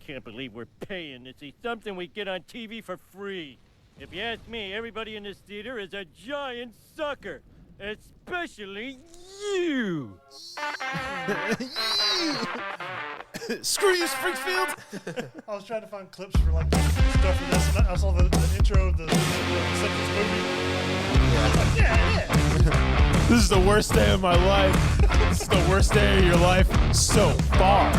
can't believe we're paying to see something we get on TV for free. If you ask me, everybody in this theater is a giant sucker. Especially you. Screw you, Springfield! I was trying to find clips for like stuff for this, and I saw the intro of the Simpsons movie. Yeah. This is the worst day of my life. This is the worst day of your life so far.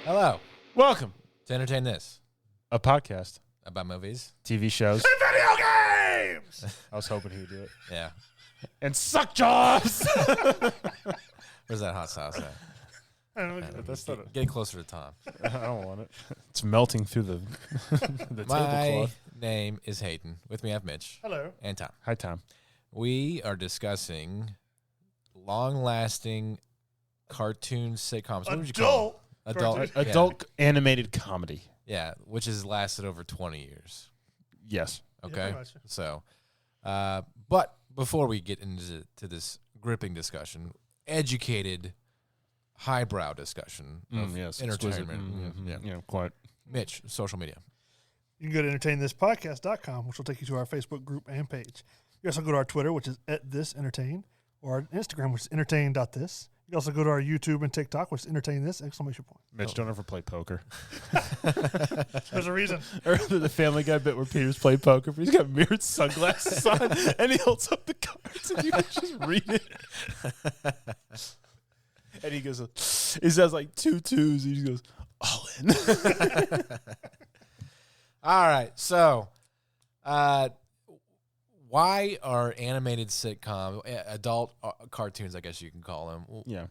Hello. Welcome To Entertain This, a podcast, about movies. TV shows, And video games! I was hoping he would do it, Yeah. and suck jobs. Where's that hot sauce at? I don't know. That's not. Get closer to Tom. I don't want it. It's melting through the My tablecloth. name is Hayden. With me I have Mitch Hello. and Tom. Hi, Tom. We are discussing long-lasting cartoon sitcoms. What would you call them? Adult animated comedy. Yeah, which has lasted over 20 years. Yes. Okay? pretty much. So, but before we get into this gripping discussion, educated, highbrow discussion of Yes. entertainment. Yeah, quite. Mitch, social media. You can go to entertainthispodcast.com, which will take you to our Facebook group and page. You also go to our Twitter, which is @thisentertain, or our Instagram, which is entertain.this. You can also go to our YouTube and TikTok, which is entertain this, ! Mitch, don't ever play poker. There's a reason. Or the Family Guy bit where Peter's played poker, but he's got mirrored sunglasses on, and he holds up the cards, and you can just read it. And he goes, he says like 2 2s, he just goes, all in. All right, so why are animated sitcom, adult cartoons, I guess you can call them, Yeah.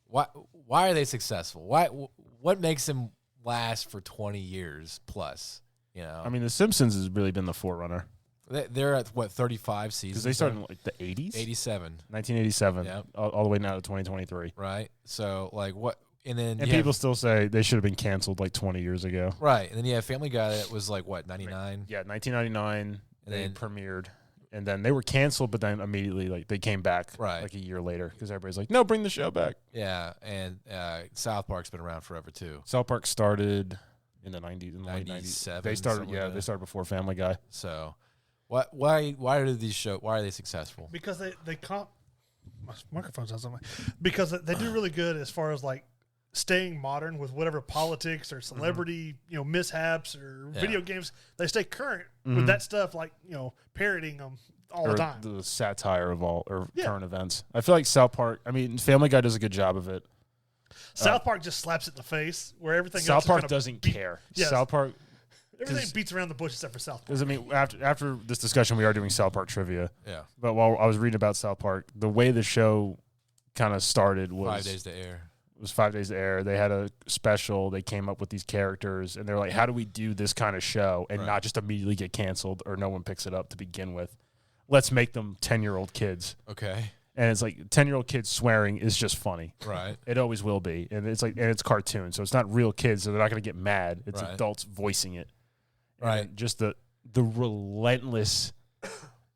why are they successful? What makes them last for 20 years plus? You know, I mean, The Simpsons has really been the forerunner. they're at, what, 35 seasons? Because they started in like the 80s? 87. 1987, Yep. all the way now to 2023. Right? So, like, what? And then And people still say they should have been canceled like 20 years ago. right. And then you have Family Guy that was like, what, 99? Yeah, 1999, And they then- premiered. And then they were canceled, but then immediately like they came back Right. like a year later because everybody's like, no, bring the show back. Yeah. And South Park's been around forever, too. South Park started in the 90s, in the late 90s. 97, They started, something yeah, like they that. started before Family Guy. So, why are these shows? Why are they successful? Because they comp. My microphone's on something. Because they do really good as far as like staying modern with whatever politics or celebrity, mishaps or Yeah. video games. They stay current with that stuff, like parroting them all Or the time. the satire of all or Yeah. current events. I feel like South Park. I mean, Family Guy does a good job of it. South Park just slaps it in the face, where everything South else Park is doesn't beat, care. Yes. South Park. Everything beats around the bush except for South Park. Because I mean, after this discussion, we are doing South Park trivia. Yeah. But while I was reading about South Park, the way the show kind of started was 5 days to air. It was 5 days to air. They had a special. They came up with these characters, and they're like, "How do we do this kind of show and Right. not just immediately get canceled or no one picks it up to begin with? Let's make them 10-year-old kids." Okay. And it's like 10-year-old kids swearing is just funny. Right. It always will be, and it's cartoon, so it's not real kids, so they're not going to get mad. It's Right. adults voicing it. And Right. just the relentless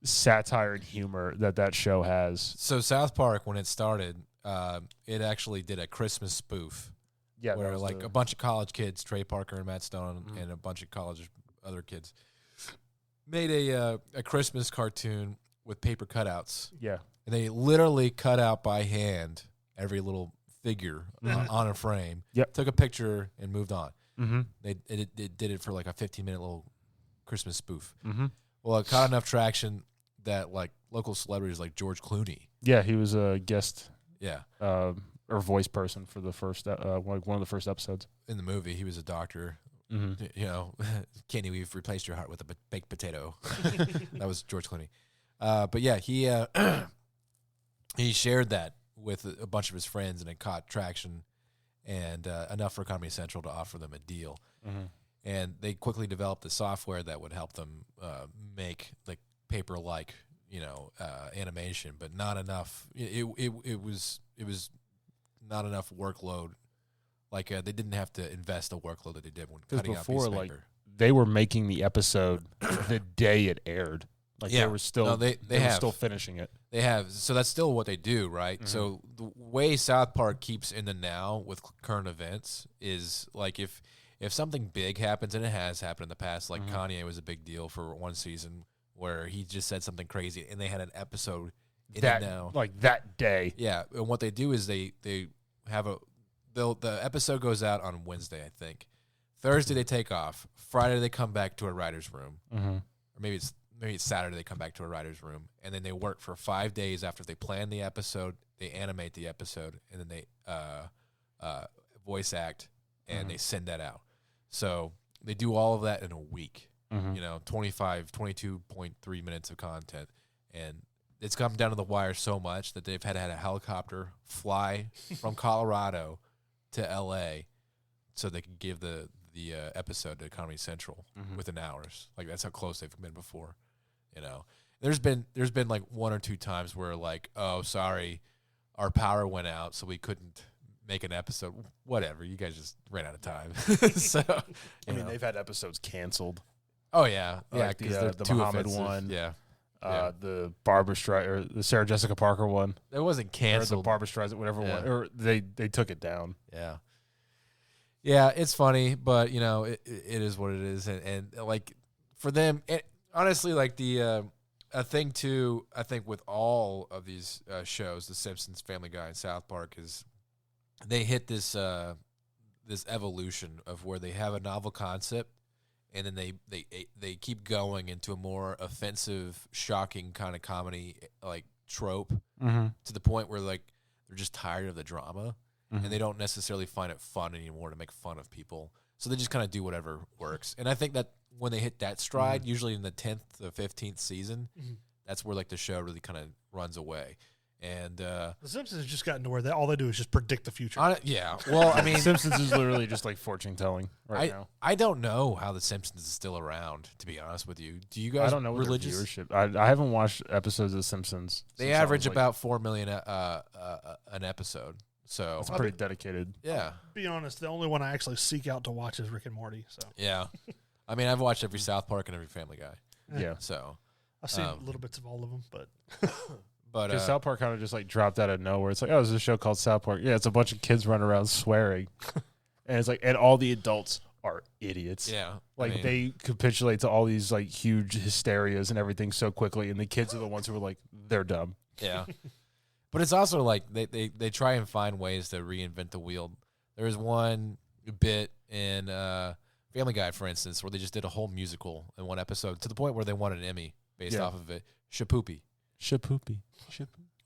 satire and humor that show has. So South Park, when it started, it actually did a Christmas spoof Yeah, that where was like the- a bunch of college kids, Trey Parker and Matt Stone, and a bunch of college other kids, made a Christmas cartoon with paper cutouts. yeah. And they literally cut out by hand every little figure on a frame. Yep. Took a picture and moved on. Mm-hmm. They did it for like a 15-minute little Christmas spoof. Mm-hmm. Well, it caught enough traction that like local celebrities like George Clooney, Yeah, he was a guest yeah, or voice person for the first one of the first episodes. in the movie he was a doctor. Mm-hmm. You know, Kenny, we've replaced your heart with a baked potato. That was George Clooney. But yeah, he shared that with a bunch of his friends, and it caught traction and enough for Comedy Central to offer them a deal. Mm-hmm. And they quickly developed the software that would help them make like paper-like, animation, but not enough. It was not enough workload. Like they didn't have to invest the workload that they did when Because cutting out before, piece of like, paper. they were making the episode the day it aired. Like Yeah. they were still No, they were have. still finishing it. They have. So that's still what they do, right? Mm-hmm. So the way South Park keeps in the now with current events is like if something big happens, and it has happened in the past, like Mm-hmm. Kanye was a big deal for one season where he just said something crazy, and they had an episode in That the now. like that day. Yeah, and what they do is they have the episode goes out on Wednesday, I think. Thursday they take off. Friday they come back to a writer's room, Mm-hmm. or maybe it's Saturday they come back to a writer's room, and then they work for 5 days after they plan the episode. They animate the episode, and then they voice act, and they send that out. So they do all of that in a week. Mm-hmm. You know, 22.3 minutes of content, and it's come down to the wire so much that they've had a helicopter fly from Colorado to L.A. so they could give the episode to Comedy Central within hours. Like that's how close they've been before. You know, there's been like one or two times where like, oh, sorry, our power went out, so we couldn't make an episode. Whatever, you guys just ran out of time. So, I mean, they've had episodes canceled. oh yeah, Like because the, they're the too Muhammad offensive. one. Yeah, The Barbara or the Sarah Jessica Parker one, it wasn't or the canceled. Barbara Streisand, whatever Yeah. one, or they took it down. Yeah. Yeah, it's funny, but you know, it is what it is, and like for them, honestly, like the a thing too, I think with all of these shows, The Simpsons, Family Guy, and South Park, is they hit this this evolution of where they have a novel concept, and then they keep going into a more offensive, shocking kind of comedy like trope to the point where like they're just tired of the drama. And they don't necessarily find it fun anymore to make fun of people. So they just kind of do whatever works. And I think that when they hit that stride, usually in the 10th to 15th season, that's where like the show really kind of runs away. And The Simpsons has just gotten to where all they do is just predict the future. yeah, well, I mean, Simpsons is literally just like fortune telling now. I don't know how the Simpsons is still around, to be honest with you. Do you guys I don't know what their religious? viewership. I haven't watched episodes of The Simpsons. They since I average was, like, about 4 million an episode. So That's pretty dedicated. yeah, Be honest, the only one I actually seek out to watch is Rick and Morty. So yeah. I mean, I've watched every South Park and every Family Guy. Yeah. So, I've seen little bits of all of them, but but Because South Park kind of just like dropped out of nowhere. It's like, oh, there's a show called South Park. Yeah, it's a bunch of kids running around swearing, and it's like, and all the adults are idiots. yeah, Like I mean, they capitulate to all these like huge hysterias and everything so quickly, and the kids are the ones who are like, they're dumb. yeah. But it's also like they try and find ways to reinvent the wheel. There was one bit in Family Guy, for instance, where they just did a whole musical in one episode to the point where they won an Emmy based off of it. Shapoopy. Shapoopy.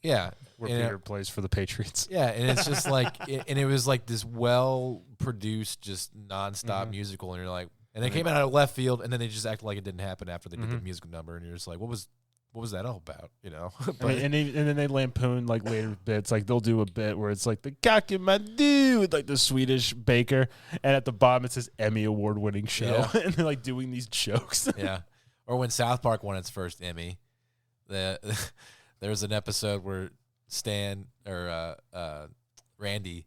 Yeah. Where And Peter plays for the Patriots. yeah, and it's just like, and it was like this well-produced, just nonstop musical, and you're like, and it came out of left field, and then they just acted like it didn't happen after they did the musical number, and you're just like, what was that all about, you know? I mean, and then they lampoon like later bits. Like they'll do a bit where it's like the Kakimadoo with like the Swedish baker, and at the bottom it says Emmy award winning show, Yeah. and they're like doing these jokes. Yeah. Or when South Park won its first Emmy, there was an episode where Stan or Randy.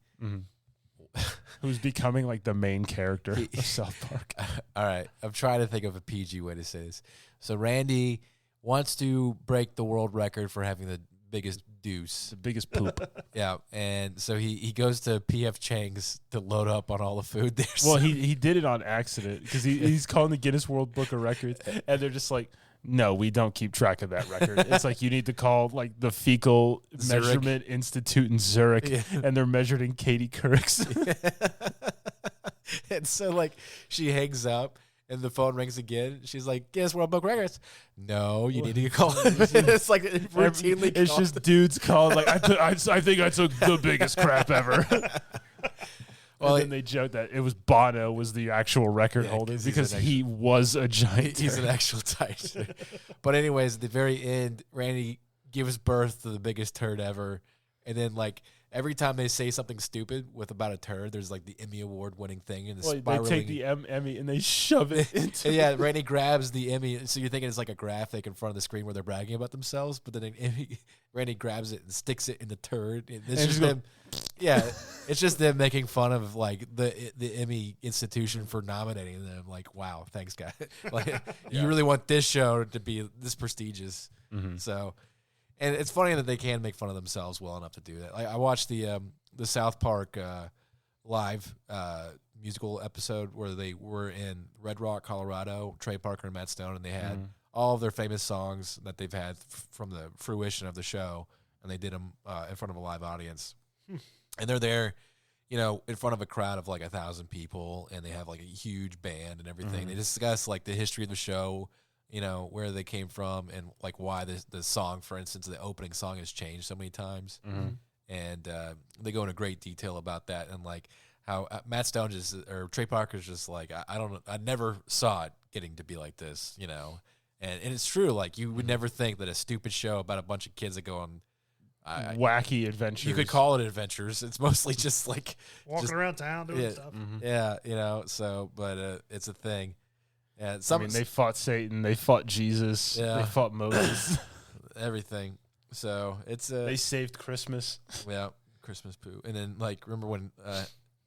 Who's becoming like the main character of South Park. All right, I'm trying to think of a PG way to say this. So Randy wants to break the world record for having the biggest deuce. The biggest poop. Yeah, and so he goes to P.F. Chang's to load up on all the food there. Well, So- he did it on accident because he's calling the Guinness World Book of Records, and they're just like, no, we don't keep track of that record. It's like you need to call like the Fecal Zurich. Measurement Institute in Zurich, Yeah. and they're measured in Katie Couric's. And so like she hangs up and the phone rings again. She's like, Guinness World Book Records. No, you need to call it. It's like routinely. It's called. just dudes calling like I think I took the biggest crap ever. Well, and then they joked that it was Bono was the actual record Yeah, holder 'cause he's because an he was a giant. he's an turd. actual tight. But anyways, at the very end, Randy gives birth to the biggest turd ever. And then like every time they say something stupid with about a turd, there's like the Emmy Award winning thing and the Well, spiraling. they take the Emmy and they shove it into. And yeah, Randy grabs the Emmy. So you're thinking it's like a graphic in front of the screen where they're bragging about themselves, but then Randy grabs it and sticks it in the turd. And it's And just just go, them. Yeah, it's just them making fun of like the Emmy institution for nominating them. Like, wow, thanks, guys. Like, you really want this show to be this prestigious. So, and it's funny that they can make fun of themselves well enough to do that. Like, I watched the South Park live musical episode where they were in Red Rock, Colorado, Trey Parker and Matt Stone, and they had all of their famous songs that they've had from the fruition of the show, and they did them in front of a live audience. And they're there, you know, in front of a crowd of like 1,000 people, and they have like a huge band and everything. They discuss like the history of the show, you know, where they came from, and like why the song, for instance, the opening song has changed so many times. And they go into great detail about that, and like how Matt Stone or Trey Parker's just like, I don't know, I never saw it getting to be like this, you know. And it's true, like you would never think that a stupid show about a bunch of kids that go on wacky adventures. You could call it adventures. It's mostly just like walking around town doing stuff. Yeah, you know. So, but it's a thing. Yeah, I mean, they fought Satan. They fought Jesus. Yeah. They fought Moses. Everything. So it's they saved Christmas. Yeah, Christmas poo. And then like, remember when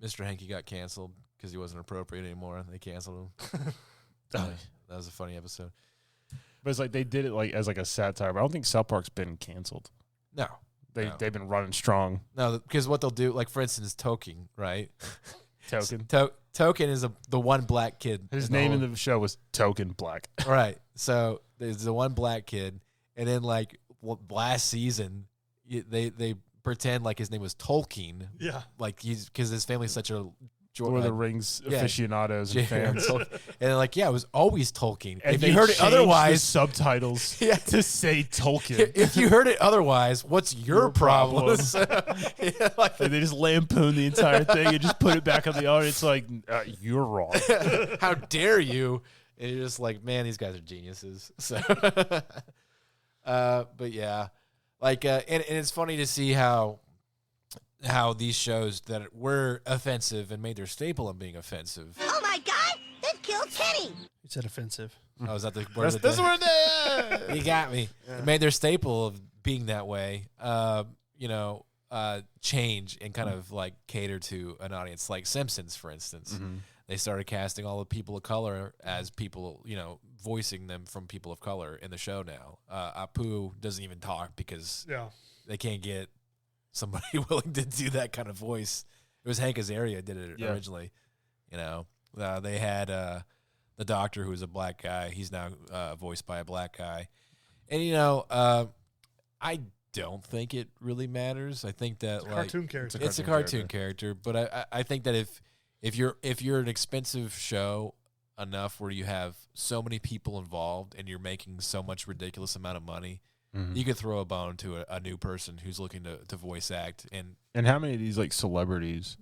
Mr. Hanky got canceled because he wasn't appropriate anymore? They canceled him. That was a funny episode. But it's like they did it like as like a satire. But I don't think South Park's been canceled. No. They've been running strong. No, because what they'll do, like for instance, Token, right? Token. Token is the one black kid. His name in the show was Token Black. Right. So there's the one black kid, and then like last season, they pretend like his name was Tolkien. Yeah. Like because his family's such a Lord of the Rings aficionados and fans. And like, yeah, it was always Tolkien. And if you heard it otherwise, the subtitles to say Tolkien. If you heard it otherwise, what's your problem? Yeah, like, they just lampoon the entire thing and just put it back on the audience like, you're wrong. How dare you? And you're just like, man, these guys are geniuses. So, but yeah, like, and it's funny to see how these shows that were offensive and made their staple in being offensive. Oh my God! They've killed Kenny. He said offensive. Oh, is that the word? That's the word. You got me. Yeah. It made their staple of being that way. Change and kind of like cater to an audience like Simpsons, for instance. They started casting all the people of color as people, you know, voicing them from people of color in the show now. Apu doesn't even talk because they can't get somebody willing to do that kind of voice. It was Hank Azaria did it originally. You know, they had the doctor who was a black guy. He's now voiced by a black guy. And, you know, I don't think it really matters. I think that it's a cartoon character. It's a cartoon character. But I think that if you're an expensive show enough where you have so many people involved and you're making so much ridiculous amount of money, you could throw a bone to a new person who's looking to voice act. And how many of these like celebrities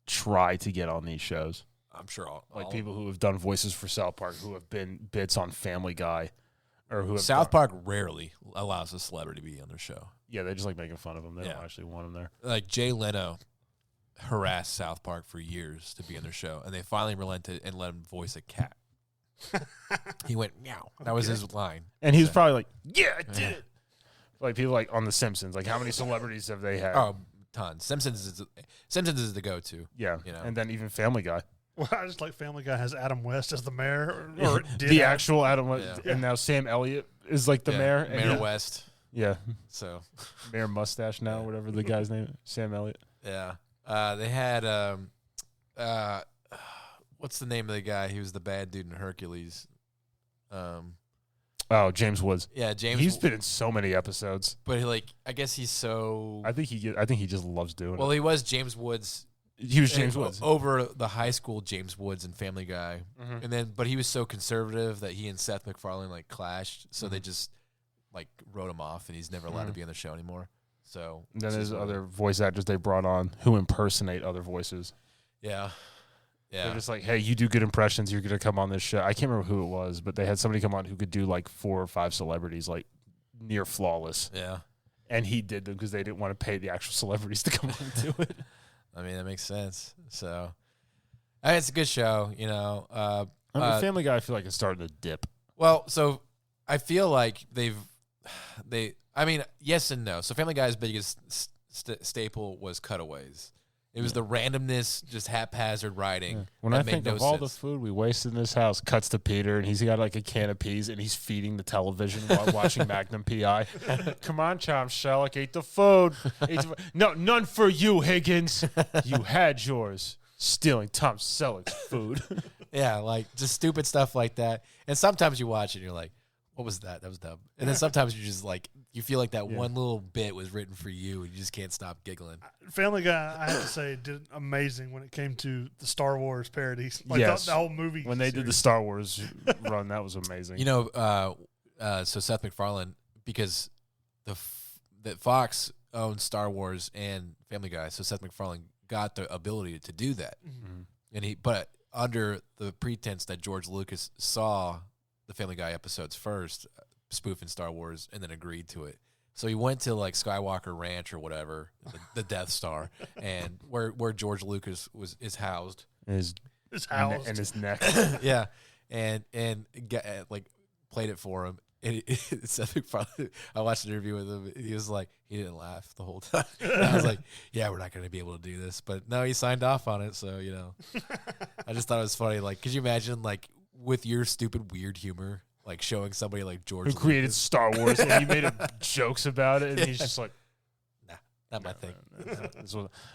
try to get on these shows? I'm sure all people who have done voices for South Park, who have been bits on Family Guy, or who have South Park rarely allows a celebrity to be on their show. Yeah, they just like making fun of them. They don't actually want them there. Like Jay Leno harassed South Park for years to be on their show, and they finally relented and let him voice a cat. He went meow. That was his line. And he was probably like, "Yeah, I did it." Like people like on The Simpsons. Like how many celebrities have they had? Oh, tons. Simpsons is the go-to. Yeah, you know, and then even Family Guy. Well, I just like Family Guy has Adam West as the mayor, or the actual Adam West, and now Sam Elliott is like the mayor. Mayor West. Yeah. So Mayor Mustache now, whatever the guy's name, Sam Elliott. Yeah. They had what's the name of the guy? He was the bad dude in Hercules. James Woods. Yeah, James. He's been in so many episodes. But I guess he's so. I think he just loves doing it. Well, he was James Woods. He was James Woods over the high school James Woods in Family Guy, but he was so conservative that he and Seth MacFarlane like clashed, so they just like wrote him off, and he's never allowed to be on the show anymore. So and then there's other voice actors they brought on who impersonate other voices. Yeah. They're just like, hey, you do good impressions, you're gonna come on this show. I can't remember who it was, but they had somebody come on who could do like 4 or 5 celebrities like near flawless. Yeah. And he did them because they didn't want to pay the actual celebrities to come on and do it. I mean, that makes sense. So, I mean, it's a good show, you know. Family Guy, I feel like it's starting to dip. Well, so I feel like I mean, yes and no. So Family Guy is big staple was cutaways. It was the randomness, just haphazard writing. When that I made think no of all the sense. food we wasted in this house, cuts to Peter, and he's got like a can of peas, and he's feeding the television while watching Magnum PI. Come on, Tom Selleck, eat the food. No, none for you, Higgins. You had yours. Stealing Tom Selleck's food. Yeah, like just stupid stuff like that. And sometimes you watch it and you're like, what was that? That was dumb. And then sometimes you're just like, you feel like that one little bit was written for you and you just can't stop giggling. Family Guy, I have to say, did amazing when it came to the Star Wars parodies. Like Yes. the whole movie. When they did the Star Wars run, that was amazing. You know, so Seth MacFarlane, because that Fox owns Star Wars and Family Guy, so Seth MacFarlane got the ability to do that. And but under the pretense that George Lucas saw the Family Guy episodes first, spoofing Star Wars, and then agreed to it. So he went to like Skywalker Ranch or whatever, the Death Star, and where George Lucas is housed. His house. And his neck. Yeah, and like played it for him. And Seth MacFarlane, I watched an interview with him. He was like, he didn't laugh the whole time. And I was like, yeah, we're not going to be able to do this. But no, he signed off on it. So, you know, I just thought it was funny. Like, could you imagine, like, with your stupid, weird humor, like showing somebody like George Who created Lucas? Star Wars, and he made jokes about it, and he's just like, Nah, not my thing.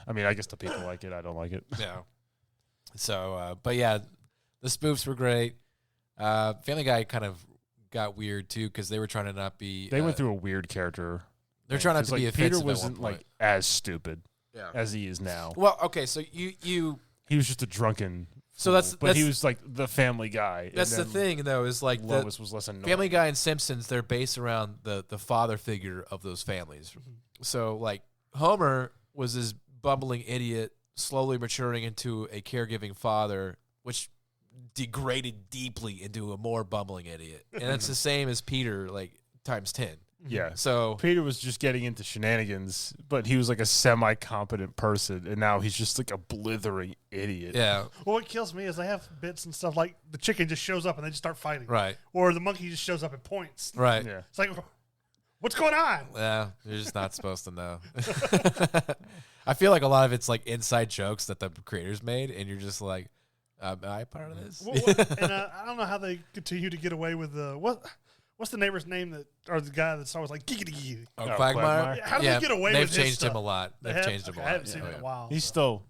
I mean, I guess the people like it. I don't like it. No. So, but yeah, the spoofs were great. Family Guy kind of got weird too because they were trying to not be. They went through a weird character. They're trying not to be offensive. Peter wasn't like as stupid as he is now. Well, okay, so you he was just a drunken. So fool, that's but he was like the Family Guy. That's and the thing, though, is like Lois was less annoying. Family Guy and Simpsons. They're based around the father figure of those families. So like Homer was this bumbling idiot, slowly maturing into a caregiving father, which degraded deeply into a more bumbling idiot. And it's the same as Peter, like times 10. Yeah. So Peter was just getting into shenanigans, but he was like a semi-competent person, and now he's just like a blithering idiot. yeah, Well, what kills me is they have bits and stuff like the chicken just shows up and they just start fighting. right, Or the monkey just shows up and points. right. Yeah. It's like, what's going on? Yeah, you're just not supposed to know. I feel like a lot of it's like inside jokes that the creators made, and you're just like, am I part of this? And I don't know how they continue to get away with what's the neighbor's name that, or the guy that's always like giggity giggity. Oh, Oh, Quagmire? Quagmire. How do they get away They've with his changed him stuff? a lot. They've changed him a lot. I haven't seen Oh, it in yeah. a while. He's so. still.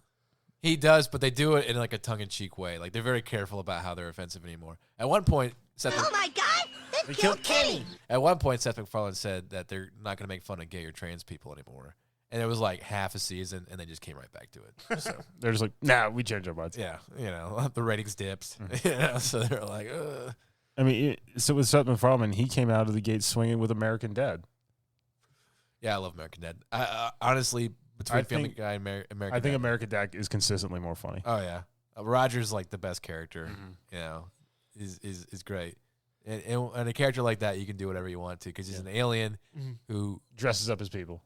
He does, but they do it in like a tongue-in-cheek way. Like they're very careful about how they're offensive anymore. At one point, Oh my god, they killed Kenny! Seth MacFarlane said that they're not going to make fun of gay or trans people anymore. And it was like half a season, and they just came right back to it. So They're just like, nah, we changed our minds. yeah, you know, the ratings dipped. You know, so they're like, ugh. I mean, so with Seth MacFarlane, he came out of the gate swinging with American Dad. Yeah, I love American Dad. I honestly, between I Family think- Guy and American I think Dad. American Dad is consistently more funny. Oh yeah, Roger's like the best character. You know, is great, and a character like that you can do whatever you want to because he's an alien who Dresses up his people.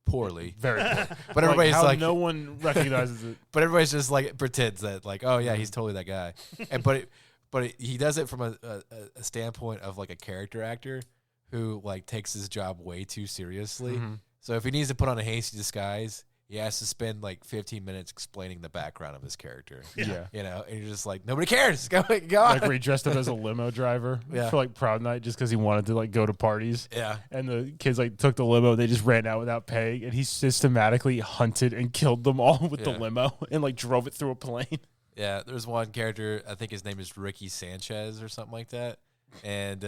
poorly, Very poorly. but everybody's how like, no one recognizes it. but everybody's just like pretends that like, oh yeah, he's totally that guy, and but he does it from a standpoint of like a character actor who like takes his job way too seriously. So if he needs to put on a hasty disguise, he has to spend like 15 minutes explaining the background of his character. Yeah. You know, and you're just like, nobody cares. Go on. Like where he dressed up as a limo driver Yeah. for like prom night just because he wanted to like go to parties. Yeah. And the kids like took the limo and they just ran out without paying. And he systematically hunted and killed them all with the Yeah. limo and like drove it through a plane. Yeah, there's one character, I think his name is Ricky Sanchez or something like that. And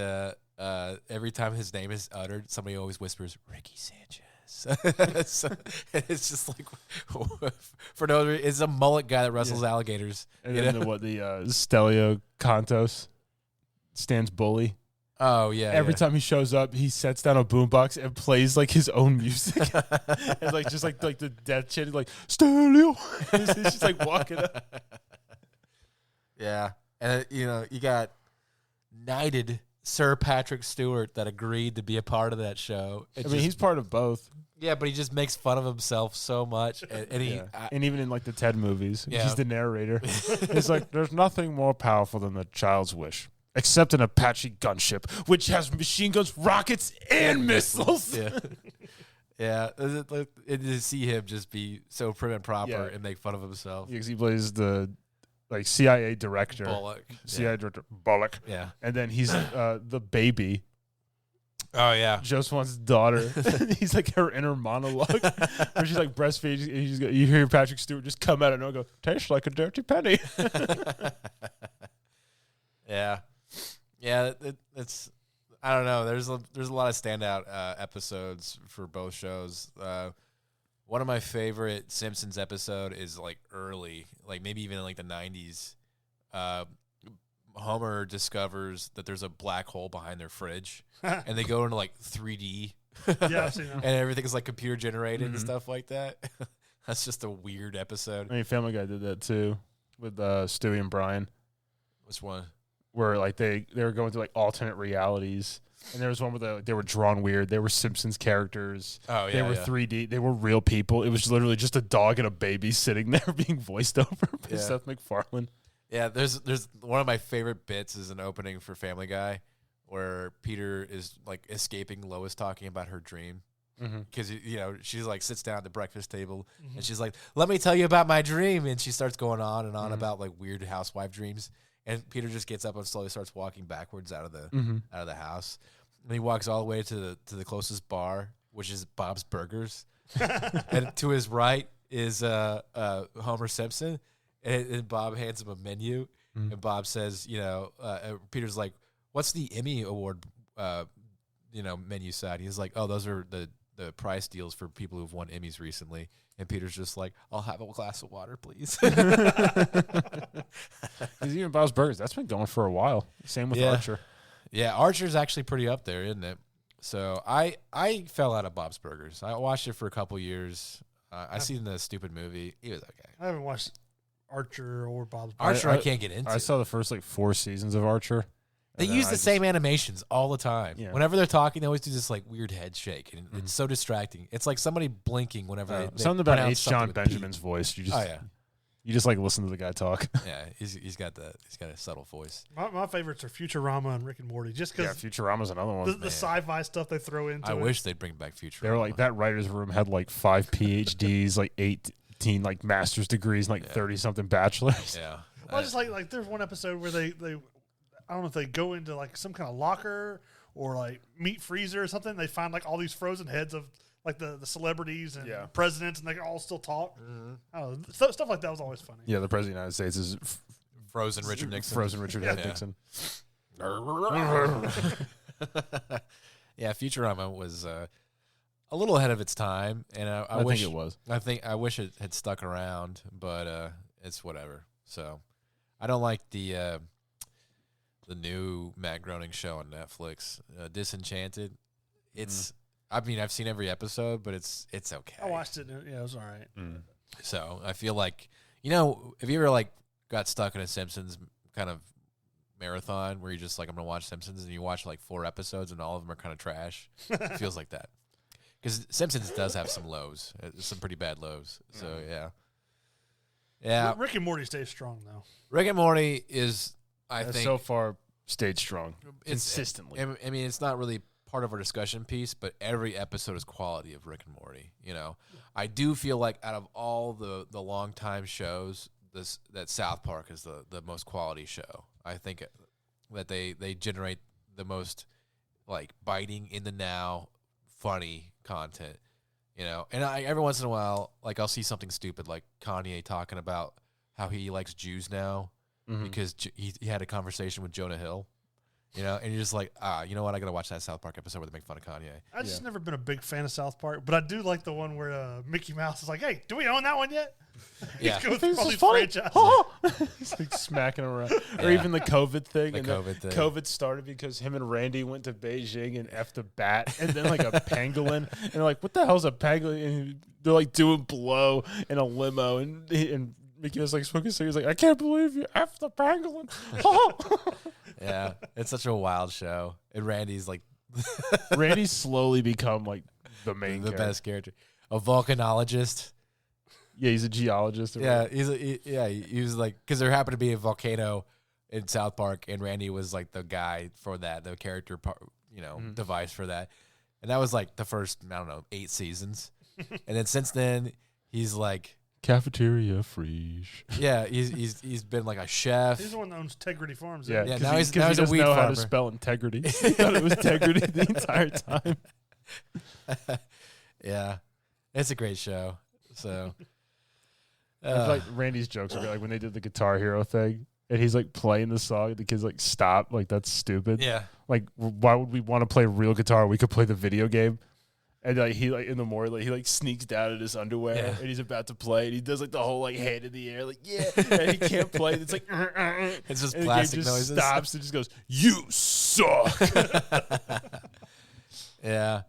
every time his name is uttered, somebody always whispers, Ricky Sanchez. So, it's just like, for no reason, it's a mullet guy that wrestles alligators. And you then know? the Stelio Contos stands bully. Oh, yeah. Every yeah. time he shows up, he sets down a boombox and plays like his own music. And like just like the death chant, like Stelio. He's just like walking up. Yeah. And, you know, you got knighted Sir Patrick Stewart that agreed to be a part of that show. I mean, he's part of both. Yeah, but he just makes fun of himself so much. And he, Yeah. And even in like the Ted movies, Yeah. he's the narrator. He's like, there's nothing more powerful than the child's wish, except an Apache gunship, which has machine guns, rockets, and missiles. yeah. Yeah, and to see him just be so prim and proper Yeah. and make fun of himself. Because he plays the CIA director. Bullock. CIA director Bullock. Yeah. And then he's the baby. Oh yeah. Joseph's daughter. He's like her inner monologue where she's like breastfeeding. And you hear Patrick Stewart just come out and go, tastes like a dirty penny. Yeah. Yeah, it's I don't know. There's a lot of standout episodes for both shows. One of my favorite Simpsons episode is like early, like maybe even in like the 90s. Homer discovers that there's a black hole behind their fridge, and they go into like 3D. Yeah, I've seen that. And everything's like computer generated and stuff like that. That's just a weird episode. I mean, Family Guy did that too with Stewie and Brian, Which one? where like they were going through like alternate realities. And there was one where they were drawn weird. They were Simpsons characters. Oh, yeah. They were 3D. They were real people. It was literally just a dog and a baby sitting there being voiced over by Yeah. Seth MacFarlane. Yeah, there's one of my favorite bits is an opening for Family Guy where Peter is like escaping Lois talking about her dream. Because, she's like sits down at the breakfast table and she's like, let me tell you about my dream. And she starts going on and on about like weird housewife dreams. And Peter just gets up and slowly starts walking backwards out of the house. And he walks all the way to the closest bar, which is Bob's Burgers. And to his right is Homer Simpson. And Bob hands him a menu. And Bob says, Peter's like, what's the Emmy Award, menu side? He's like, oh, those are the prize deals for people who've won Emmys recently. And Peter's just like, I'll have a glass of water, please. Because even Bob's Burgers, that's been going for a while. Same with Archer. Yeah, Archer's actually pretty up there, isn't it? So I fell out of Bob's Burgers. I watched it for a couple years. I seen the stupid movie. It was okay. I haven't watched Archer or Bob's Archer I can't get into. I saw the first like 4 seasons of Archer. They use the same animations all the time. Yeah. Whenever they're talking, they always do this like weird head shake, and it's so distracting. It's like somebody blinking whenever they something about pronounce H. something John with Benjamin's P. voice. You Oh, just like listen to the guy talk. Yeah, he's got a subtle voice. My favorites are Futurama and Rick and Morty, just Yeah, because Futurama's another one. the sci-fi stuff they throw into I it. wish they'd bring back Futurama. They were like that writer's room had like 5 PhDs, like 18 like master's degrees, and like 30 something bachelors. Yeah. Well, I just like there's one episode where they I don't know if they go into like some kind of locker or like meat freezer or something. They find like all these frozen heads of like the celebrities and presidents, and they can all still talk. I don't know. Stuff like that was always funny. Yeah, the president of the United States is Frozen Richard Nixon. Frozen Richard Yeah. Nixon. Yeah, Futurama was a little ahead of its time, and I wish think it was. I wish it had stuck around, but it's whatever. So I don't like the new Matt Groening show on Netflix, Disenchanted. It's I mean, I've seen every episode, but it's okay. I watched it. And it was all right. So I feel like, if you ever like got stuck in a Simpsons kind of marathon where you're just like, I'm gonna watch Simpsons, and you watch like 4 episodes and all of them are kind of trash, it feels like that. Because Simpsons does have some lows, some pretty bad lows. So yeah. Rick and Morty stays strong though. Rick and Morty is, I think, so far stayed strong it's- consistently. I mean, it's not really part of our discussion piece, but every episode is quality of Rick and Morty. I do feel like out of all the long time shows, that South Park is the most quality show. I think that they generate the most like biting in the now, funny content. And every once in a while, like I'll see something stupid like Kanye talking about how he likes Jews now because he had a conversation with Jonah Hill. And you're just like, you know what? I got to watch that South Park episode where they make fun of Kanye. I just never been a big fan of South Park, but I do like the one where Mickey Mouse is like, "Hey, do we own that one yet?" Yeah. He's going through all these funny. franchises. He's like smacking around. Or even the COVID thing. The and COVID thing. COVID started because him and Randy went to Beijing and effed a bat and then like a pangolin. And they're like, what the hell's a pangolin? And they're like doing blow in a limo. And Mickey was like smoking cigarettes. He's like, I can't believe you effed the pangolin. Yeah, it's such a wild show. And Randy's like Randy's slowly become like the main the character. best character. A volcanologist. Yeah, he's a geologist. Yeah, he was like, because there happened to be a volcano in South Park, and Randy was like the guy for that, the character, device for that. And that was like the first, I don't know, 8 seasons. And then since then, he's like Cafeteria Free. yeah, he's been like a chef. He's the one that owns Integrity Farms. Yeah, Yeah, because now he, he's 'cause now he he's a doesn't weed know how farmer. to spell integrity. He thought it was integrity the entire time. Yeah, it's a great show. So, It's like Randy's jokes are like when they did the Guitar Hero thing, and he's like playing the song, the kids like stop, like that's stupid. yeah, Like why would we want to play real guitar? We could play the video game. And like he like in the morning, like he like sneaks down in his underwear, Yeah. and he's about to play, and he does like the whole like hand in the air, like yeah, and he can't play. It's like it's just and plastic the game just noises. stops and just goes, "You suck." Yeah,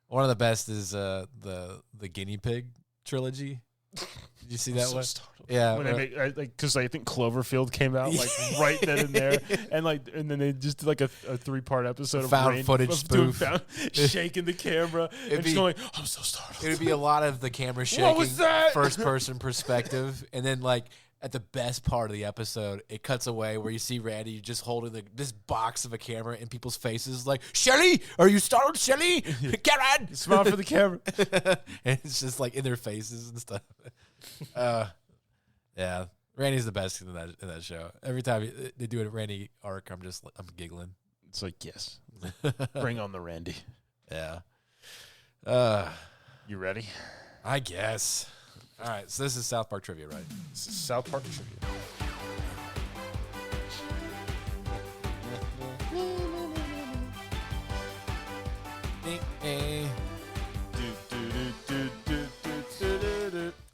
one of the best is the guinea pig trilogy. Did you see that one? Yeah, When they make like because I think Cloverfield came out like right then and there, and then they just did like a 3-part episode of Found Randy- footage of doing spoof. shaking the camera and It'd just be- going, "I'm so startled." it would be a lot of the camera shaking, was that? first person perspective, and then like at the best part of the episode, it cuts away where you see Randy just holding this box of a camera in people's faces, like Shelly, are you startled, Shelly? Karen, Smile for the camera. and it's just like in their faces and stuff. Yeah, Randy's the best in that show. Every time they do a Randy arc, I'm giggling. It's like yes, bring on the Randy. Yeah. You ready? I guess. All right, so this is South Park trivia, right? This is South Park trivia.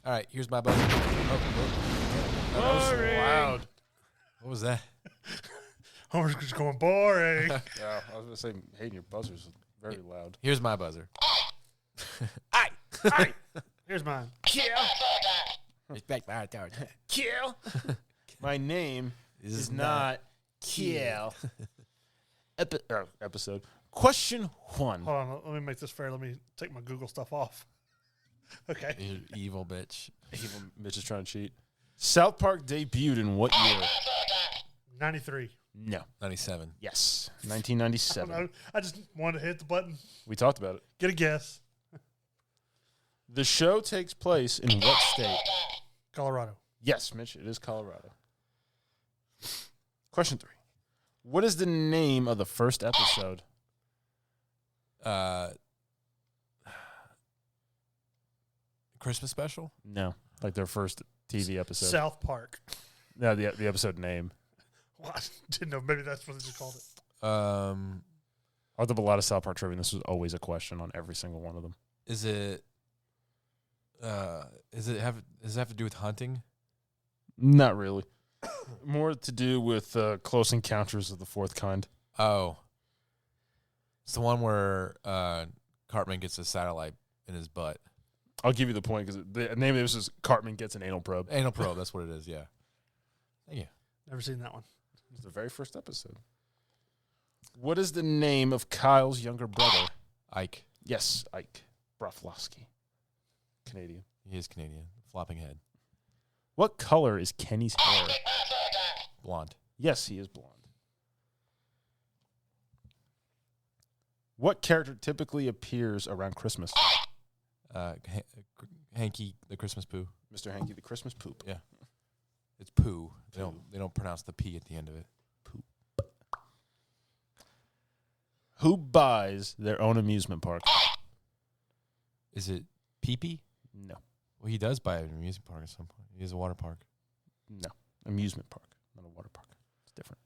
All right, here's my buzzer. Oh, That was Boring. loud. what was that? Homer's just going boring. Yeah, I was gonna say hating your buzzers is very loud. Here's my buzzer. Here's mine. Respect my authority. Kill. My name is not Kill. Episode. Question 1. Hold on, let me make this fair. Let me take my Google stuff off. Okay. You evil bitch. Evil Mitch is trying to cheat. South Park debuted in what year? 93. No. 97. Yes. I don't 1997. know. I just wanted to hit the button. We talked about it. Get a guess. The show takes place in what state? Colorado. Yes, Mitch, it is Colorado. Question 3. What is the name of the first episode? Christmas special? No, like their first TV episode. South Park. No, the episode name. Well, I didn't know. Maybe that's what they just called it. I looked up a lot of South Park trivia, and this was always a question on every single one of them. Does it have to do with hunting? Not really. More to do with Close Encounters of the Fourth Kind. Oh. It's the one where Cartman gets a satellite in his butt. I'll give you the point because the name of this is Cartman Gets an Anal Probe. Anal probe, that's what it is, yeah. Thank you. Never seen that one. It was the very first episode. What is the name of Kyle's younger brother? Ike. Yes, Ike Broflovsky. Canadian. He is Canadian. Flopping head. What color is Kenny's hair? Blonde. Yes, he is blonde. What character typically appears around Christmas? Hanky the Christmas poo. Mr. Hanky, the Christmas poop. Yeah. It's poo. They don't pronounce the P at the end of it. Poop. Who buys their own amusement park? Is it Pee-Pee? No. Well, he does buy an amusement park at some point. He has a water park. No. Amusement park, not a water park. It's different.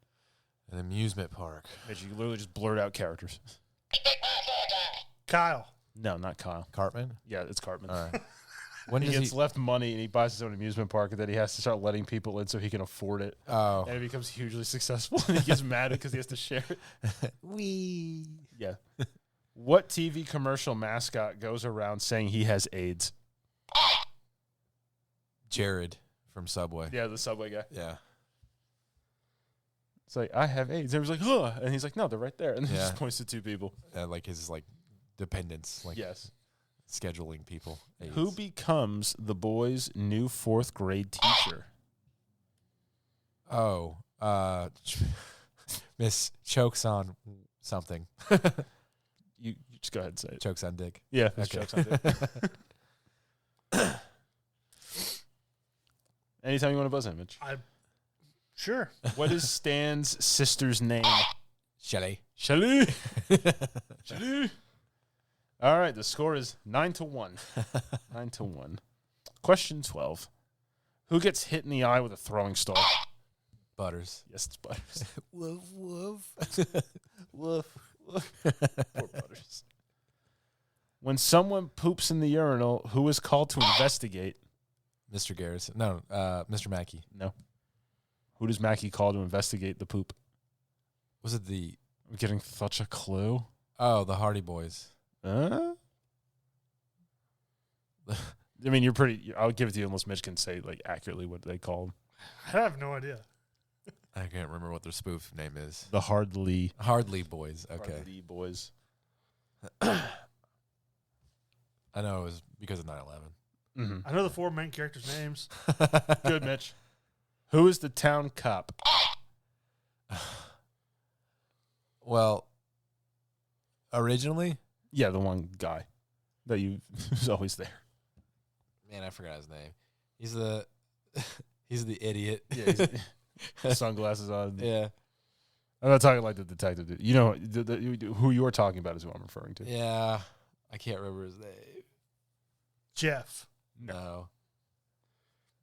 An amusement park. Mitch, you literally just blurt out characters. Kyle. No, not Kyle. Cartman? Yeah, it's Cartman. All right. When He does gets left money and he buys his own amusement park, and then he has to start letting people in so he can afford it. Oh. And it becomes hugely successful, and he gets mad because he has to share it. Wee. Yeah. What TV commercial mascot goes around saying he has AIDS? Jared from Subway. Yeah, the Subway guy. Yeah. It's like, I have AIDS. And everyone's like, huh. And he's like, no, they're right there. And then he Yeah. just points to two people. Like his dependents. Yes. Scheduling people. AIDS. Who becomes the boys' new 4th grade teacher? Oh. Miss chokes on something. You Just go ahead and say it. Chokes on dick. Yeah, that's Okay. jokes on dick. Anytime you want to buzz in, Mitch. Sure. What is Stan's sister's name? Shelly. Shelly. Shelly. All right, the score is 9-1. 9-1. Question 12. Who gets hit in the eye with a throwing star? Butters. Yes, it's Butters. Woof, woof. Woof. Woof. Poor Butters. When someone poops in the urinal, who is called to investigate? Mr. Garrison. No, Mr. Mackey. No. Who does Mackie call to investigate the poop? Was it the... I'm getting such a clue. Oh, the Hardy Boys. I mean, you're pretty... I'll give it to you unless Mitch can say like accurately what they call them. I have no idea. I can't remember what their spoof name is. The Hardly Boys. Okay. Hardly Boys. I know it was because of 9/11. Mm-hmm. I know the 4 main characters' names. Good, Mitch. Who is the town cop? Well, originally, Yeah, the one guy that who's always there. man, I forgot his name. He's the he's the idiot. Yeah, he's sunglasses on. Yeah. I'm not talking like the detective dude. You know, who you're talking about is who I'm referring to. Yeah. I can't remember his name. Jeff. No.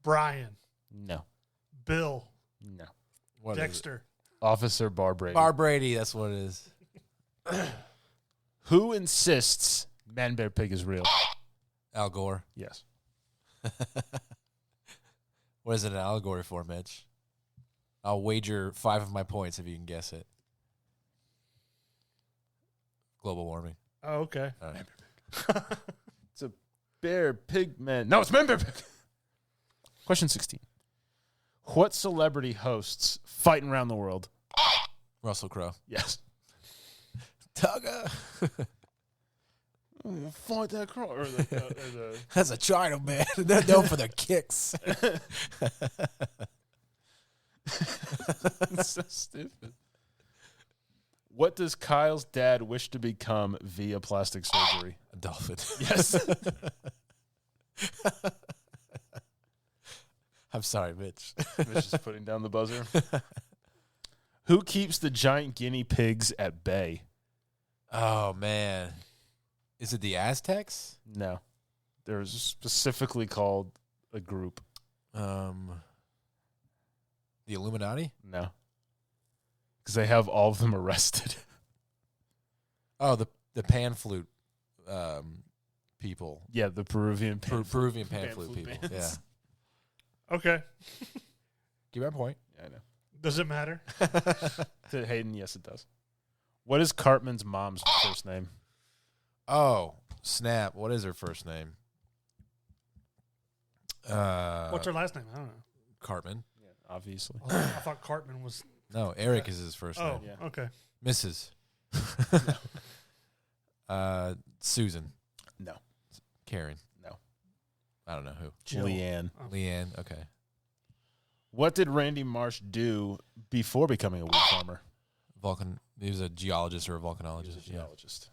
Brian. No. Bill. No. What is it? Dexter. Officer Bar Brady. Bar Brady, that's what it is. Who insists Man Bear Pig is real? Al Gore. Yes. What is it an allegory for, Mitch? I'll wager 5 of my points if you can guess it. Global warming. Oh, okay. All right. It's a bear pig man. No, it's Man Bear Pig. Question 16. What celebrity hosts Fighting Around the World? Russell Crowe. Yes. Tugger. Fight that crow. Or the That's a China man. They're known for their kicks. It's so stupid. What does Kyle's dad wish to become via plastic surgery? A dolphin. Yes. I'm sorry, Mitch. Mitch is putting down the buzzer. Who keeps the giant guinea pigs at bay? Oh, man. Is it the Aztecs? No. They're specifically called a group. The Illuminati? No. Because they have all of them arrested. Oh, the pan flute people. Yeah, the Peruvian Peruvian pan flute flute people. bands. Yeah. Okay. Give me a point. Yeah, I know. Does it matter? To Hayden, yes, it does. What is Cartman's mom's first name? Oh, snap. What is her first name? What's her last name? I don't know. Cartman. Yeah, obviously. I thought Cartman was. No, Eric is his first Oh, name. Yeah. okay. Mrs. Susan. No. Karen. No. I don't know who. Jill. Leanne. Oh. Leanne. Okay. What did Randy Marsh do before becoming a wheat farmer? He was a geologist or a volcanologist. He was a Yeah. geologist.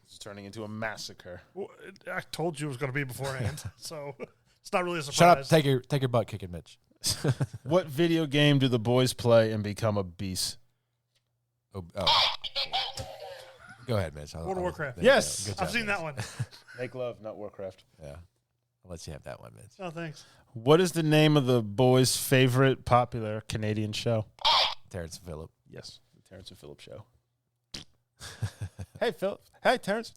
It's turning into a massacre. Well, I told you it was going to be beforehand, so it's not really a surprise. Shut up. Take your butt kicking, Mitch. What video game do the boys play and become a beast? Oh. Go ahead, Mitch. World of Warcraft. There you Yes. go. Good I've job, seen that Mitch. one. Make love, not Warcraft. Yeah. I'll let you have that one, Mitch. Oh, thanks. What is the name of the boys' favorite popular Canadian show? Terrence and Phillip. Yes, the Terrence and Phillip Show. Hey, Philip. Hey, Terrence.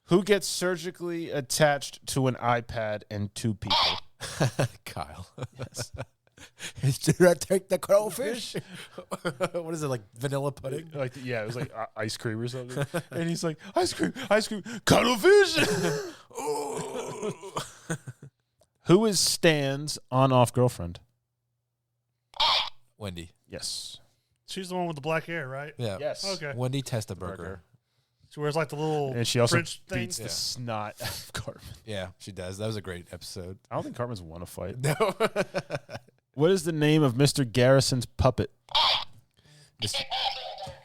Who gets surgically attached to an iPad and 2 people? Kyle. Yes. Did I take the crowfish? What is it, like vanilla pudding? Like, yeah, it was like ice cream or something. And he's like, ice cream, cuttlefish. Who is Stan's on-off girlfriend? Wendy. Yes. She's the one with the black hair, right? Yeah. Yes. Okay. Wendy Testaburger. She wears like the little And she also French thing. beats the snot out of Cartman. Yeah, she does. That was a great episode. I don't think Cartman's won a fight. No. What is the name of Mr. Garrison's puppet?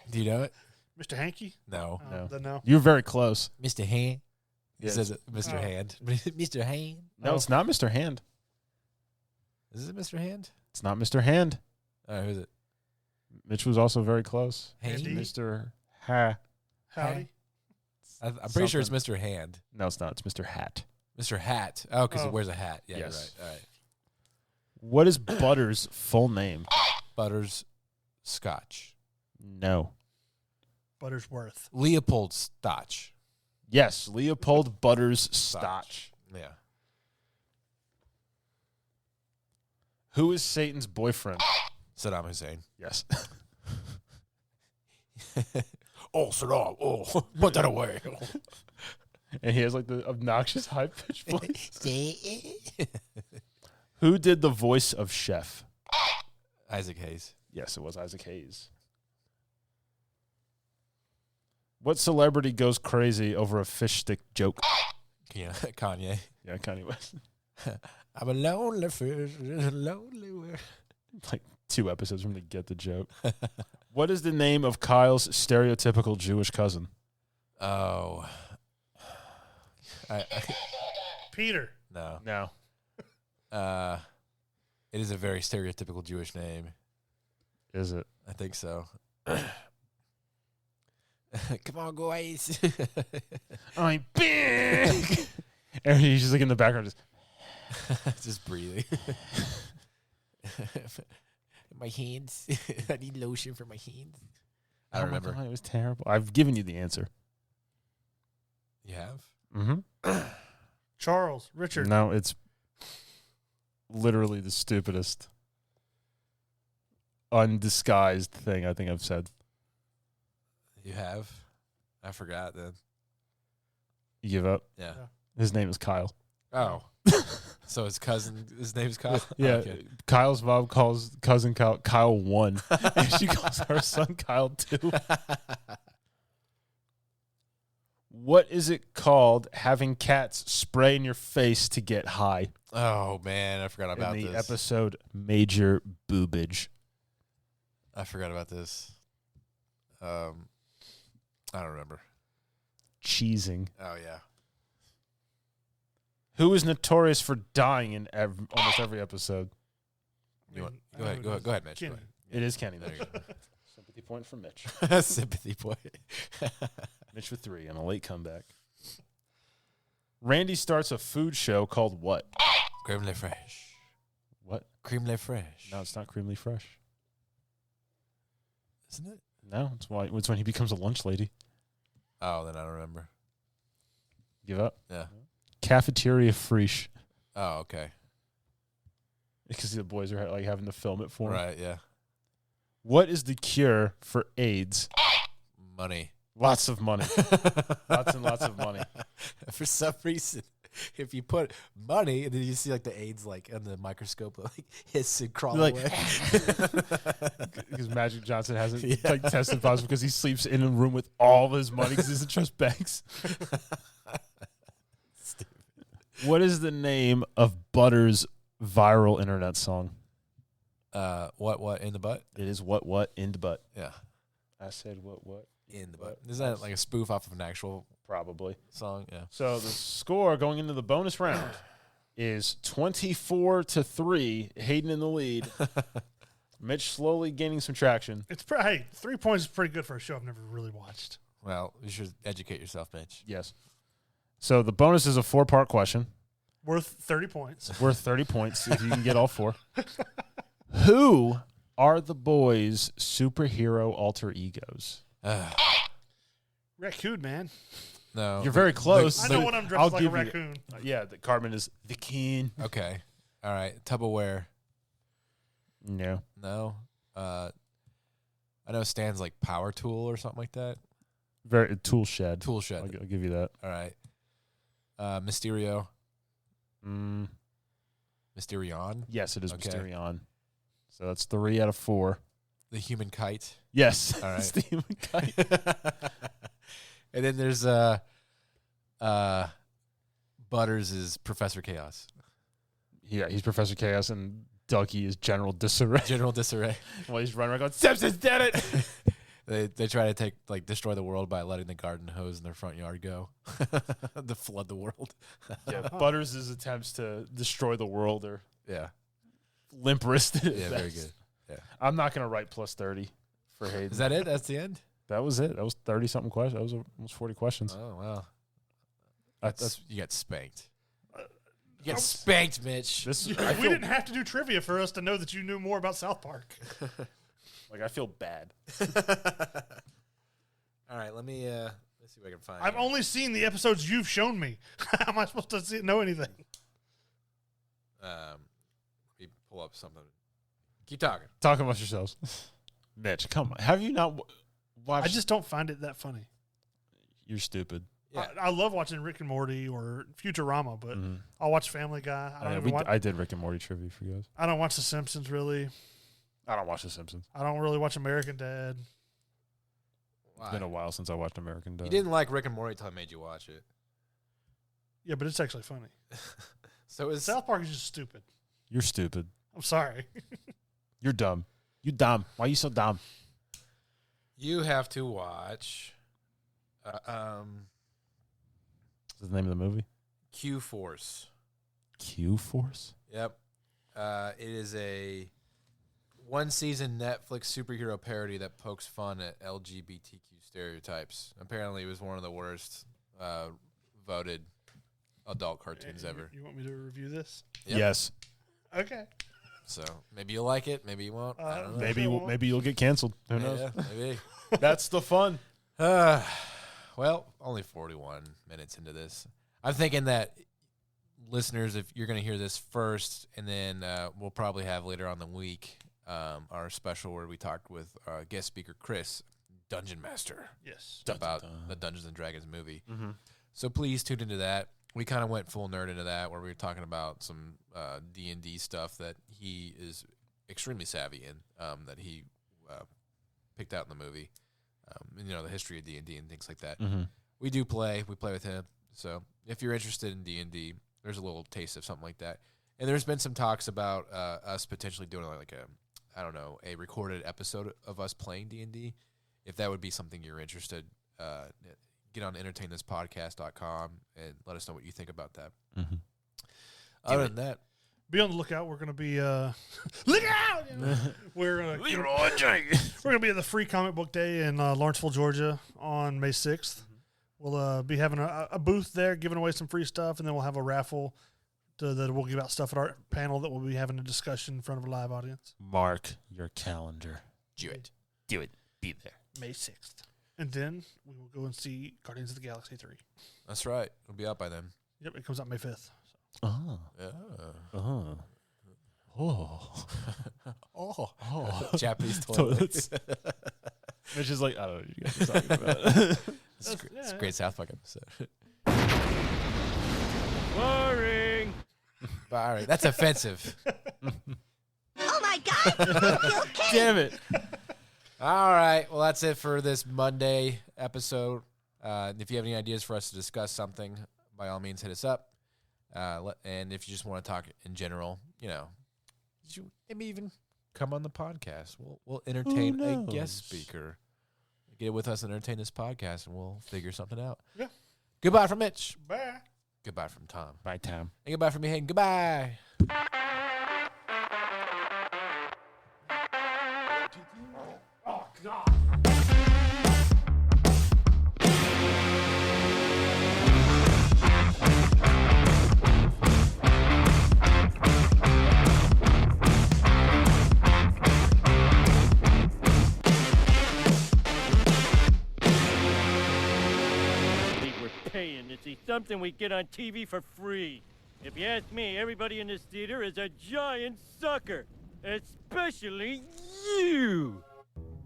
Do you know it? Mr. Hanky? No. No. No. You're very close. Mr. Hand. He Yes. says it, Mr. Oh. Hand. Mr. Hand. No, it's not Mr. Hand. Is it Mr. Hand? It's not Mr. Hand. All right, who's it? Mitch was also very close. Hand? Andy? Mr. Ha. Howdy. I'm pretty sure it's Something. Mr. Hand. No, it's not. It's Mr. Hat. Mr. Hat. Oh, because Oh. he wears a hat. Yeah, Yes. you're right. All right. What is Butter's full name? Butters Scotch. No. Buttersworth. Leopold Stotch. Yes, Leopold Butters Stotch. Yeah. Who is Satan's boyfriend? Saddam Hussein. Yes. Oh, Saddam. Oh, put that away. And he has like the obnoxious high pitched voice. Who did the voice of Chef? Isaac Hayes. Yes, it was Isaac Hayes. What celebrity goes crazy over a fish stick joke? Yeah, Kanye. Yeah, Kanye West. I'm a lonely fish, lonely world. Like 2 episodes from to get the joke. What is the name of Kyle's stereotypical Jewish cousin? Oh. I Peter. no. No. It is a very stereotypical Jewish name. Is it? I think so. Come on, guys. I'm big. And he's just like in the background, just Just breathing. My hands. I need lotion for my hands. I don't remember. God, it was terrible. I've given you the answer. You have? Mm-hmm. Charles. Richard. No, it's literally the stupidest, undisguised thing I think I've said. You have? I forgot then. You give up? Yeah. His name is Kyle. Oh. So his cousin, his name's Kyle? Yeah. Okay. Kyle's mom calls cousin Kyle 1. And she calls her son Kyle 2. What is it called having cats spray in your face to get high? Oh, man. I forgot about in the this. episode Major Boobage. I forgot about this. I don't remember. Cheesing. Oh, yeah. Who is notorious for dying in almost every episode? You want, go ahead, Mitch. Go Kenny. ahead. It is Kenny. There you go. Sympathy point for Mitch. Sympathy point. Mitch with 3 on a late comeback. Randy starts a food show called what? Creme le fresh. What? Creme le fresh. No, it's not Creamly Fresh. Isn't it? No, it's when he becomes a lunch lady. Oh, then I don't remember. Give up? Yeah. Cafeteria Fresh. Oh, okay. Because the boys are like having to film it for him. Right, yeah. What is the cure for AIDS? Money. Lots of money. Lots and lots of money. For some reason, if you put money and then you see like the AIDS like on the microscope like hiss and crawl Like- away. Because Magic Johnson hasn't Yeah. like tested positive because he sleeps in a room with all of his money because he doesn't trust banks. Stupid. What is the name of Butter's viral internet song? What in the butt? It is what in the butt. Yeah. I said what In the butt. Isn't that like a spoof off of an actual probably. song? Yeah. So the score going into the bonus round is 24-3. Hayden in the lead. Mitch slowly gaining some traction. It's hey, 3 points is pretty good for a show I've never really watched. Well, you should educate yourself, Mitch. Yes. So the bonus is a 4-part question Worth 30 points. worth 30 points if you can get all 4. Who are the boys' superhero alter egos? Raccoon, man. No. You're very close. I know when I'm dressed I'll like a give you- raccoon. Yeah, the Carmen is the king. Okay. All right. Tupperware. No. No. I know Stan's like power tool or something like that. Very tool shed. Tool shed. I'll give you that. All right. Mysterio. Mysterion. Yes, it is Okay. Mysterion. So that's 3 out of 4. The human kite. Yes. All right. It's the human kite. And then there's Butters is Professor Chaos. Yeah, he's Professor Chaos, and Dougie is General Disarray. General disarray. While he's running around going, Simpsons did it! They try to destroy the world by letting the garden hose in their front yard go to flood the world. Yeah, Butters' attempts to destroy the world are Yeah. limp wristed. Yeah, very good. Yeah. I'm not going to write plus 30 for Hayden. Is that it? That's the end? That was it. That was 30-something questions. That was almost 40 questions. Oh, wow. That's You got spanked. You got spanked, Mitch. this. We I feel, didn't have to do trivia for us to know that you knew more about South Park. like, I feel bad. All right, let's see if I can find I've it. only seen the episodes you've shown me. How am I supposed to know anything? Let me pull up something. Keep talking. Talk amongst yourselves. Mitch, come on. Have you not watched? I just don't find it that funny. You're stupid. Yeah. I love watching Rick and Morty or Futurama, but I'll watch Family Guy. I did Rick and Morty trivia for you guys. I don't watch The Simpsons, really. I don't watch The Simpsons. I don't really watch American Dad. Why? It's been a while since I watched American Dad. You didn't like Rick and Morty until I made you watch it. Yeah, but it's actually funny. So is South Park is just stupid. You're stupid. I'm sorry. You're dumb. You dumb. Why are you so dumb? you have to watch What's the name of the movie? Q Force. Q Force? Yep. It is a one-season Netflix superhero parody that pokes fun at LGBTQ stereotypes. Apparently, it was one of the worst voted adult cartoons ever. You want me to review this? Yep. Yes. Okay. So maybe you'll like it, maybe you won't. I don't know. Maybe you'll get canceled. Who knows? Yeah, maybe. That's the fun. Well, only 41 minutes into this. I'm thinking that listeners, if you're going to hear this first, and then we'll probably have later on the week our special where we talked with guest speaker Chris, Dungeon Master, Yes. about the Dungeons and Dragons movie. Mm-hmm. So please tune into that. We kind of went full nerd into that, where we were talking about some D&D stuff that he is extremely savvy in, that he picked out in the movie. You know, the history of D&D and things like that. Mm-hmm. We play with him. So if you're interested in D&D, there's a little taste of something like that. And there's been some talks about us potentially doing like a recorded episode of us playing D&D. If that would be something you're interested, get on entertainthispodcast.com and let us know what you think about that. Mm-hmm. Other than that, Be on the lookout. We're going to be look out. You know? We're going to be at the Free Comic Book Day in Lawrenceville, Georgia, on May 6th. We'll be having a booth there, giving away some free stuff, and then we'll have a raffle that we'll give out stuff at our panel that we'll be having a discussion in front of a live audience. Mark your calendar. do it. Do it. Be there. May 6th. And then we will go and see Guardians of the Galaxy 3. That's right. It'll be out by then. Yep, it comes out May 5th. Oh. Yeah. Oh. Oh. Oh. Japanese Toilets. toilets. Which is like, I don't know what you guys are talking about. It's a great South Park episode. Boring. But, all right, that's offensive. Oh my God! They'll kill Kenny! Damn it. All right. Well, that's it for this Monday episode. If you have any ideas for us to discuss something, by all means, hit us up. And if you just want to talk in general, you know, maybe even come on the podcast. We'll entertain a guest speaker. Get with us and entertain this podcast, and we'll figure something out. Yeah. Goodbye from Mitch. Bye. Goodbye from Tom. Bye, Tom. And goodbye from me, Hayden. Goodbye. Oh, God. We're paying to see something we get on TV for free. If you ask me, everybody in this theater is a giant sucker. Especially you.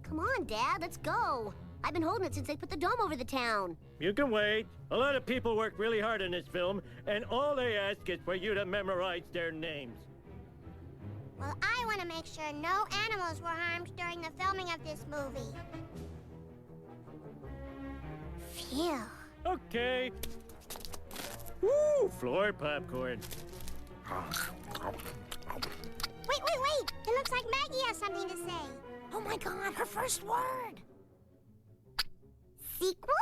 Come on, Dad, let's go. I've been holding it since they put the dome over the town. You can wait. A lot of people work really hard on this film, and all they ask is for you to memorize their names. Well, I want to make sure no animals were harmed during the filming of this movie. Phew. Okay. Woo! Floor popcorn. Wait. It looks like Maggie has something to say. Oh my God, her first word. Sequel?